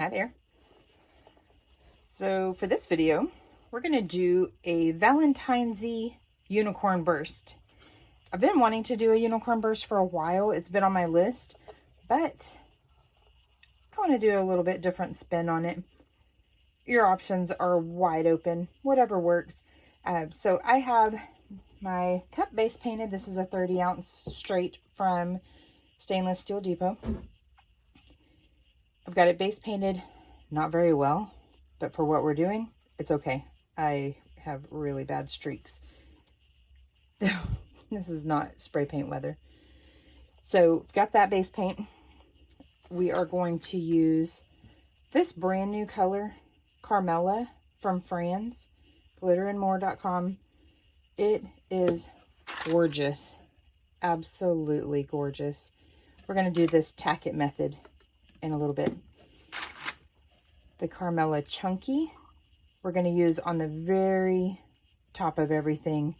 Hi there. So for this video, we're going to do a Valentine's unicorn burst. I've been wanting to do a unicorn burst for a while. It's been on my list, but I want to do a little bit different spin on it. Your options are wide open, whatever works. So I have my cup base painted. This is a 30-ounce straight from Stainless Steel Depot. I've got it base painted, not very well, but for what we're doing, it's okay. I have really bad streaks. This is not spray paint weather. So got that base paint. We are going to use this brand new color, Carmela from Franz, glitterandmore.com. It is gorgeous, absolutely gorgeous. We're going to do this tack it method in a little bit. The Carmela Chunky we're going to use on the very top of everything.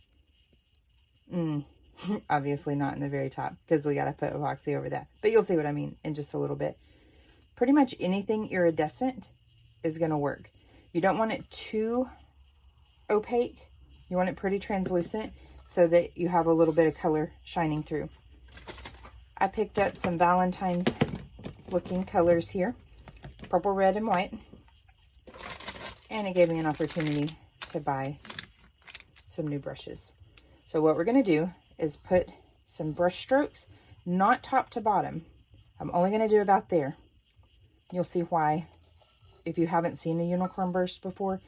Obviously not in the very top because we got to put epoxy over that, but you'll see what I mean in just a little bit. Pretty much anything iridescent is going to work. You don't want it too opaque. You want it pretty translucent so that you have a little bit of color shining through. I picked up some Valentines looking colors here, purple, red, and white, and it gave me an opportunity to buy some new brushes. So what we're going to do is put some brush strokes, not top to bottom. I'm only going to do about there. You'll see why. If you haven't seen a unicorn burst before,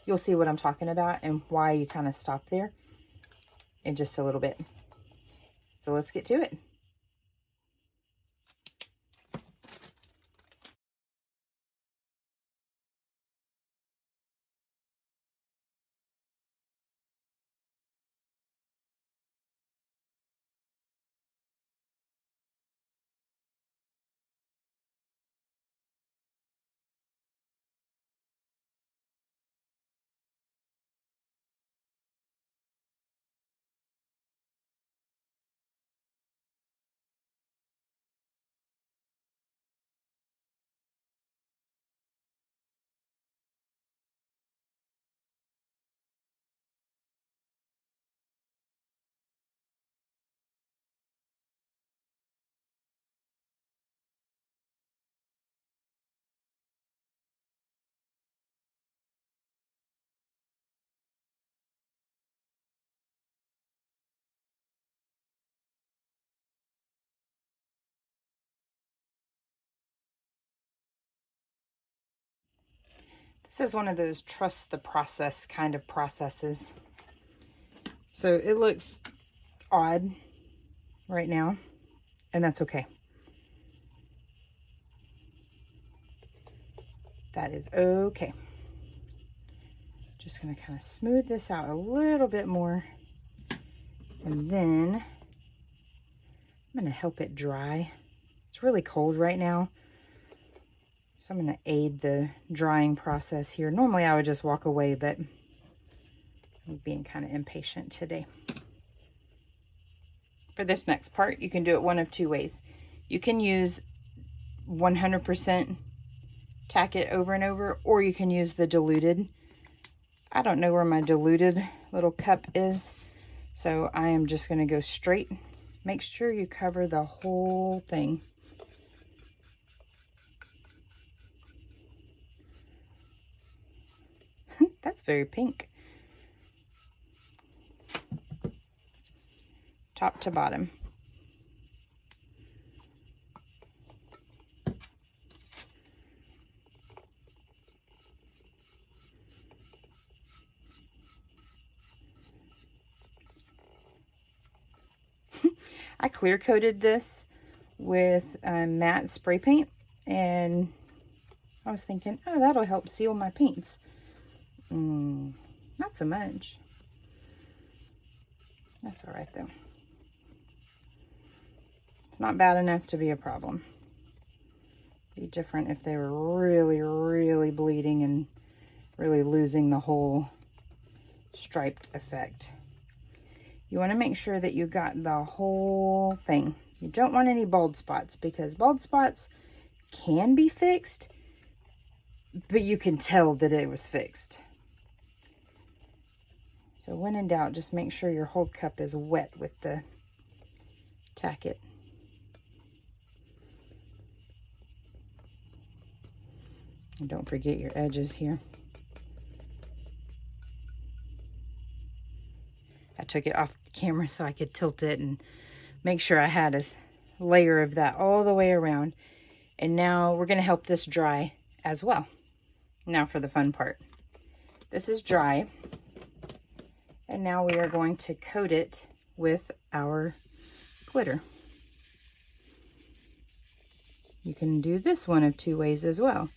you'll see what I'm talking about and why you kind of stop there in just a little bit. So let's get to it. This is one of those trust the process kind of processes. So it looks odd right now, and that's okay. That is okay. Just going to kind of smooth this out a little bit more, and then I'm going to help it dry. It's really cold right now, so I'm going to aid the drying process here. Normally I would just walk away, but I'm being kind of impatient today. For this next part, you can do it one of two ways. You can use 100% tack it over and over, or you can use the diluted. I don't know where my diluted little cup is, so I am just going to go straight. Make sure you cover the whole thing. That's very pink. Top to bottom. I clear coated this with matte spray paint, and I was thinking, oh, that'll help seal my paints. Not so much. That's all right though. It's not bad enough to be a problem. Be different if they were really, really bleeding and really losing the whole striped effect. You want to make sure that you got the whole thing. You don't want any bald spots, because bald spots can be fixed, but you can tell that it was fixed. So when in doubt, just make sure your whole cup is wet with the tack it. And don't forget your edges here. I took it off the camera so I could tilt it and make sure I had a layer of that all the way around. And now we're going to help this dry as well. Now for the fun part. This is dry. And now we are going to coat it with our glitter. You can do this one of two ways as well.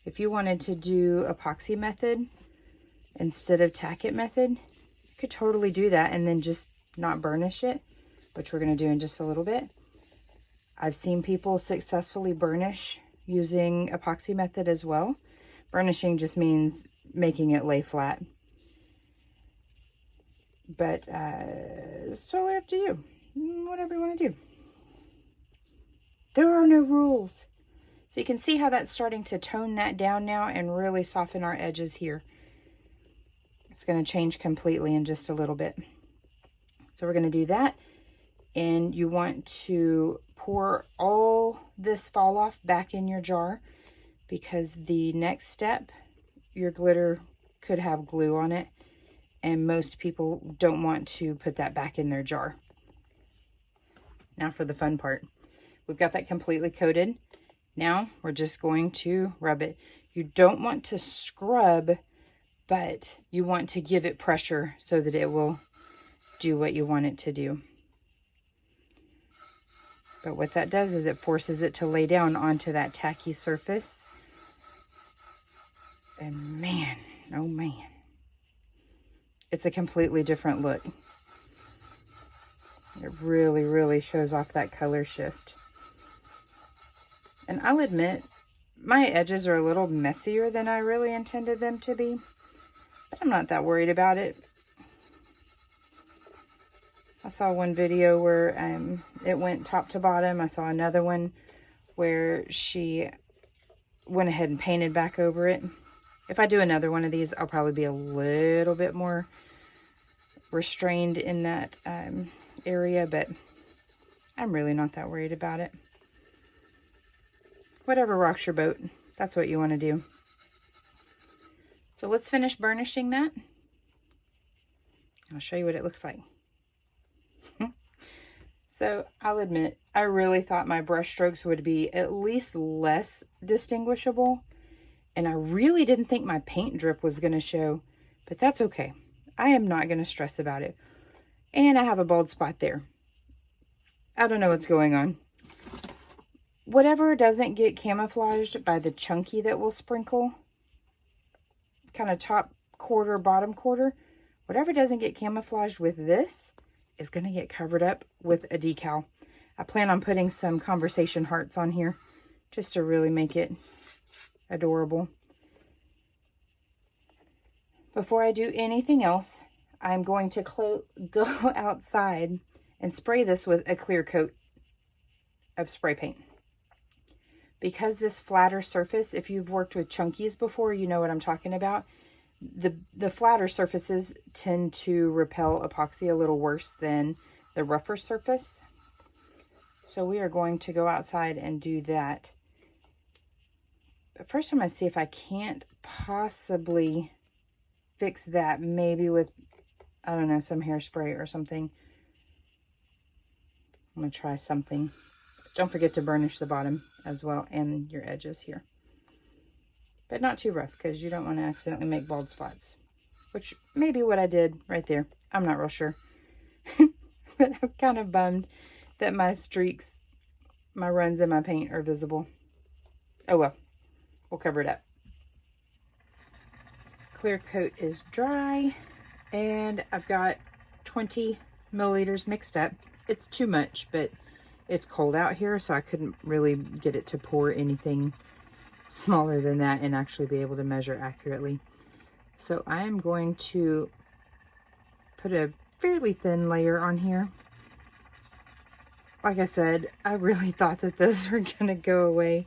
If you wanted to do epoxy method instead of tack it method, you could totally do that and then just not burnish it, which we're going to do in just a little bit. I've seen people successfully burnish using epoxy method as well. Burnishing just means making it lay flat. But it's totally up to you. Whatever you want to do. There are no rules. So you can see how that's starting to tone that down now and really soften our edges here. It's going to change completely in just a little bit. So we're going to do that. And you want to pour all this fall off back in your jar, because the next step, your glitter could have glue on it. And most people don't want to put that back in their jar. Now for the fun part. We've got that completely coated. Now we're just going to rub it. You don't want to scrub, but you want to give it pressure so that it will do what you want it to do. But what that does is it forces it to lay down onto that tacky surface. And man, oh man, it's a completely different look. It really, really shows off that color shift. And I'll admit, my edges are a little messier than I really intended them to be. But I'm not that worried about it. I saw one video where it went top to bottom. I saw another one where she went ahead and painted back over it. If I do another one of these, I'll probably be a little bit more restrained in that area. But I'm really not that worried about it. Whatever rocks your boat, that's what you want to do. So let's finish burnishing that. I'll show you what it looks like. So I'll admit, I really thought my brush strokes would be at least less distinguishable. And I really didn't think my paint drip was going to show, but that's okay. I am not going to stress about it. And I have a bald spot there. I don't know what's going on. Whatever doesn't get camouflaged by the chunky that we'll sprinkle, kind of top quarter, bottom quarter, whatever doesn't get camouflaged with this is going to get covered up with a decal. I plan on putting some conversation hearts on here just to really make it adorable. Before I do anything else, I'm going to go outside and spray this with a clear coat of spray paint. Because this flatter surface, if you've worked with chunkies before, you know what I'm talking about. The flatter surfaces tend to repel epoxy a little worse than the rougher surface. So we are going to go outside and do that. But first I'm going to see if I can't possibly fix that, maybe with, I don't know, some hairspray or something. I'm going to try something. Don't forget to burnish the bottom as well and your edges here. But not too rough, because you don't want to accidentally make bald spots. Which may be what I did right there. I'm not real sure. But I'm kind of bummed that my streaks, my runs in my paint are visible. Oh well, we'll cover it up. Clear coat is dry, and I've got 20 milliliters mixed up. It's too much, but it's cold out here, so I couldn't really get it to pour anything smaller than that and actually be able to measure accurately. So I am going to put a fairly thin layer on here. Like I said, I really thought that those were going to go away.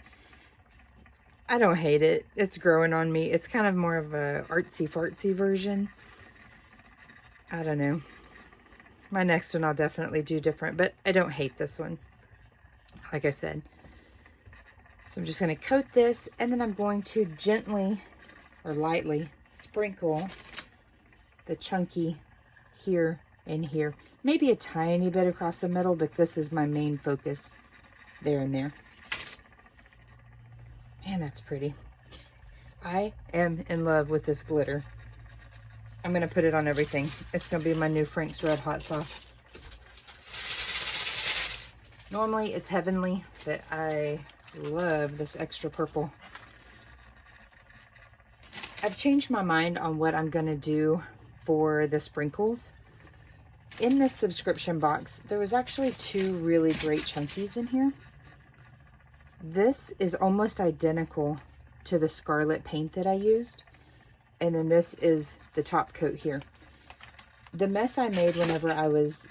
I don't hate it. It's growing on me. It's kind of more of a artsy-fartsy version. I don't know. My next one I'll definitely do different, but I don't hate this one, like I said. So I'm just going to coat this, and then I'm going to gently or lightly sprinkle the chunky here and here. Maybe a tiny bit across the middle, but this is my main focus, there and there. Man, that's pretty. I am in love with this glitter. I'm going to put it on everything. It's going to be my new Frank's Red Hot Sauce. Normally it's heavenly, but I love this extra purple. I've changed my mind on what I'm going to do for the sprinkles. In this subscription box, there was actually 2 really great chunkies in here. This is almost identical to the scarlet paint that I used. And then this is the top coat here. The mess I made whenever I was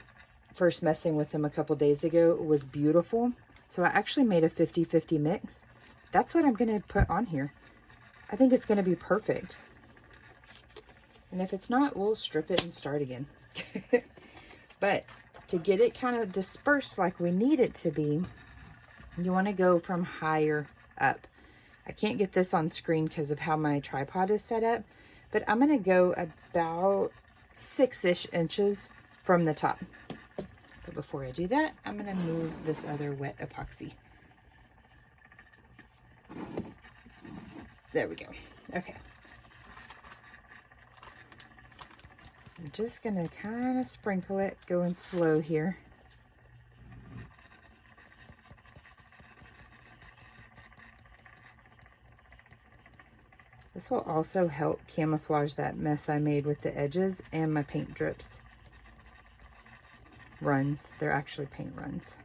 first messing with them a couple days ago was beautiful. So I actually made a 50-50 mix. That's what I'm going to put on here. I think it's going to be perfect. And if it's not, we'll strip it and start again. But to get it kind of dispersed like we need it to be, you want to go from higher up. I can't get this on screen because of how my tripod is set up, but I'm going to go about 6-ish inches from the top. But before I do that, I'm going to move this other wet epoxy. There we go. Okay. I'm just going to kind of sprinkle it, going slow here. This will also help camouflage that mess I made with the edges and my paint drips. Runs. They're actually paint runs.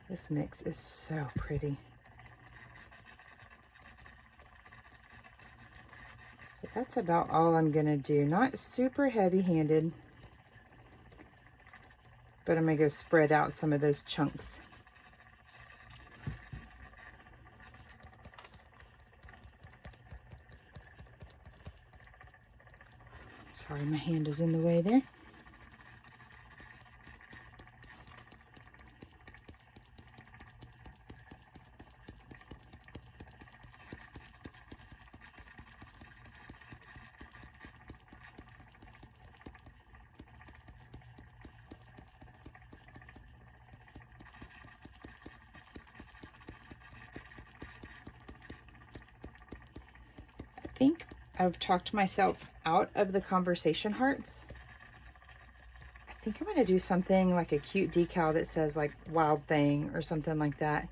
This mix is so pretty. So that's about all I'm going to do. Not super heavy-handed, but I'm going to go spread out some of those chunks. Sorry, my hand is in the way there. I think I've talked myself out of the conversation hearts. I think I'm going to do something like a cute decal that says like wild thing or something like that.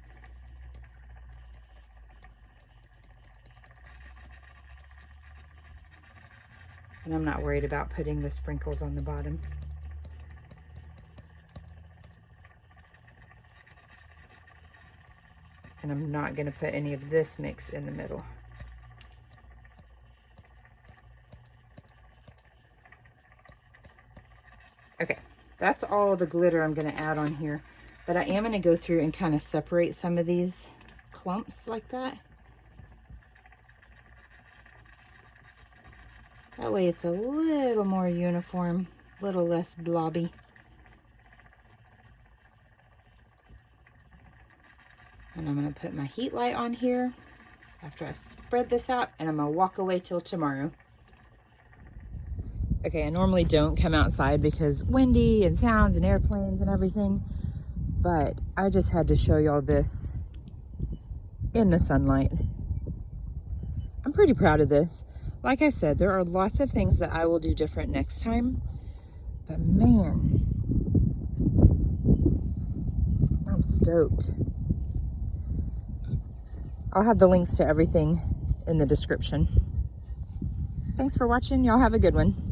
And I'm not worried about putting the sprinkles on the bottom. And I'm not going to put any of this mix in the middle. Okay, that's all the glitter I'm going to add on here. But I am going to go through and kind of separate some of these clumps like that. That way it's a little more uniform, a little less blobby. And I'm going to put my heat light on here after I spread this out, and I'm going to walk away till tomorrow. Okay, I normally don't come outside because windy and sounds and airplanes and everything, but I just had to show y'all this in the sunlight. I'm pretty proud of this. Like I said, there are lots of things that I will do different next time, but man, I'm stoked. I'll have the links to everything in the description. Thanks for watching. Y'all have a good one.